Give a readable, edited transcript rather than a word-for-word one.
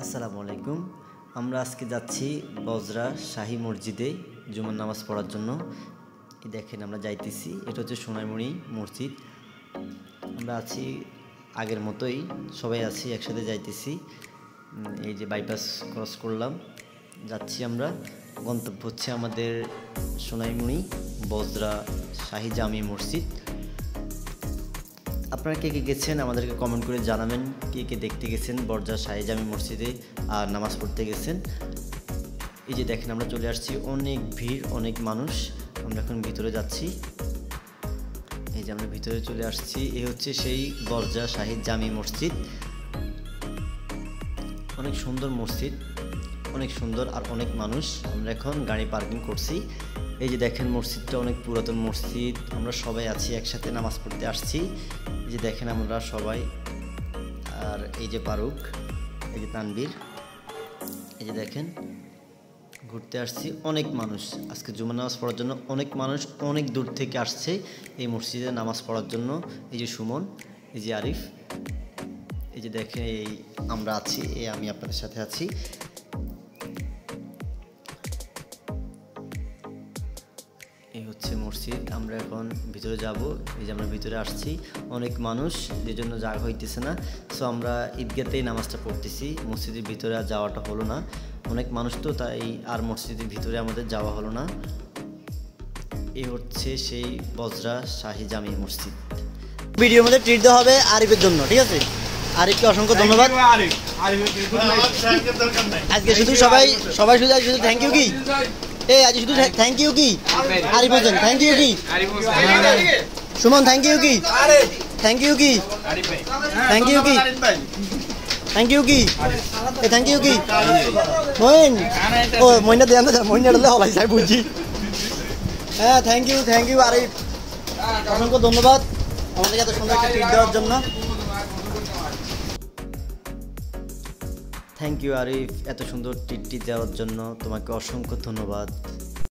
আসসালামু আলাইকুম। আমরা আজকে যাচ্ছি বজরা শাহী মসজিদে জুমার নামাজ পড়ার জন্য। এই দেখেন আমরা যাইতেছি, এটা হচ্ছে সোনাইমুড়ি মসজিদ। আমরা আছি আগের মতোই, সবাই আছি একসাথে যাইতেছি। এই যে বাইপাস ক্রস করলাম, যাচ্ছি আমরা। গন্তব্য হচ্ছে আমাদের সোনাইমুড়ি বজরা শাহী জামি মসজিদ। আপনারা কে কে গেছেন আমাদেরকে কমেন্ট করে জানাবেন, কে কে দেখতে গেছেন বজরা শাহী জামি মসজিদে আর নামাজ পড়তে গেছেন। এই যে দেখেন আমরা চলে আসছি, অনেক ভিড়, অনেক মানুষ। আমরা এখন ভিতরে যাচ্ছি। এই যে আমরা ভিতরে চলে আসছি, এই হচ্ছে সেই বজরা শাহী জামি মসজিদ। অনেক সুন্দর মসজিদ, অনেক সুন্দর আর অনেক মানুষ। আমরা এখন গাড়ি পার্কিং করছি। এই যে দেখেন মসজিদটা অনেক পুরাতন মসজিদ। আমরা সবাই আছি একসাথে, নামাজ পড়তে আসছি। এই যে দেখেন আমরা সবাই, আর এই যে ফারুক, এই যে তানবীর, এই যে দেখেন ঘুরতে আসছি। অনেক মানুষ আজকে জুমার নামাজ পড়ার জন্য, অনেক মানুষ অনেক দূর থেকে আসছে এই মসজিদে নামাজ পড়ার জন্য। এই যে সুমন, এই যে আরিফ, এই যে দেখেন এই আমরা আছি, এই আমি আপনাদের সাথে আছি। এই হচ্ছে মসজিদ। আমরা এখন ভিতরে যাব। এই যে আমরা ভিতরে আসছি, অনেক মানুষ, যে জন্য জায়গা হইতেছে না। সো আমরা ঈদগাতেই নামাজটা পড়তেছি, মসজিদের ভিতরে আর যাওয়াটা হলো না। অনেক মানুষ তো, তাই আর মসজিদের ভিতরে আমাদের যাওয়া হলো না। এই হচ্ছে সেই বজরা শাহী জামি মসজিদ। ভিডিওর মধ্যে ট্রিট দেওয়া হবে আরিফের জন্য, ঠিক আছে? আরিফকে অসংখ্য ধন্যবাদ। আজকে শুধু সবাই শুধু থ্যাংক ইউ কি আজ শুধু থ্যাংক ইউ কি আরিফ হোসেন, থ্যাংক ইউ কি সুমন, থ্যাংক ইউ কি থ্যাংক ইউ কি থ্যাংক ইউ কি থ্যাংক ইউ কি থ্যাংক ইউ কি মইন, ও মইনা দেন তো, মইনা হলে হলাই যাই বুঝি। হ্যাঁ, থ্যাংক ইউ আরিফ, অসংখ্য ধন্যবাদ আমাদেরকে এত সুন্দর একটা ট্রিট দেওয়ার জন্য। থ্যাংক ইউ আরিফ, এত সুন্দর ট্রিটটি দেওয়ার জন্য তোমাকে অসংখ্য ধন্যবাদ।